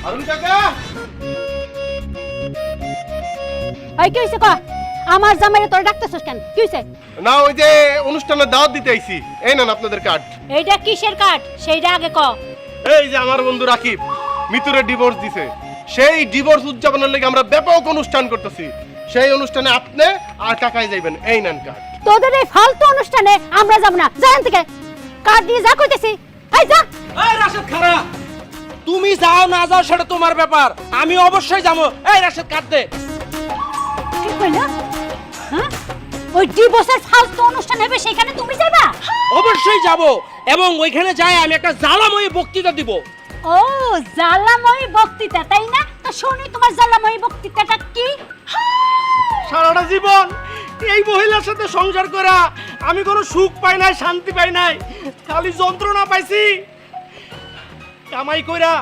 অরুণ কাকা এই কি হইছে কয় আমার জামাইরে তোর ডাকতেছস কেন কি হইছে না ওই যে অনুষ্ঠানে দাওয়াত দিতে আইছি এই নেন আপনাদের কার্ড এইটা কিসের কার্ড সেইটা আগে ক এই যে আমার বন্ধু রাকিব মিতুরে ডিভোর্স দিছে সেই ডিভোর্স উদযাপনের লাগি আমরা ব্যাপক অনুষ্ঠান করতেছি সেই অনুষ্ঠানে আপনি আর কাকাই যাইবেন এই নেন কার্ড তোদের এই ফালতু অনুষ্ঠানে আমরা যাব না যান থেকে কার্ড দিয়ে যা কইতেছি এই যা এই রাশেদ খারা তুমি যাও না যাও সেটা তোমার ব্যাপার আমি অবশ্যই যাবো এই রাশেদ কাট দে কি কইলা হ্যাঁ ওই ডিভোর্সের ফালতু অনুষ্ঠান হবে সেখানে তুমি যাবা অবশ্যই যাব এবং ওইখানে যাই আমি একটা জ্বালাময়ী বক্তৃতা দিব ও জালাময়ী বক্তৃতা তাই না তো শুনি তোমার জালাময়ী বক্তৃতাটা কি সারাটা জীবন এই মহিলার সাথে সংসার করা আমি কোনো সুখ পাই নাই শান্তি পাই নাই খালি যন্ত্রণা পাইছি কামাই কইরা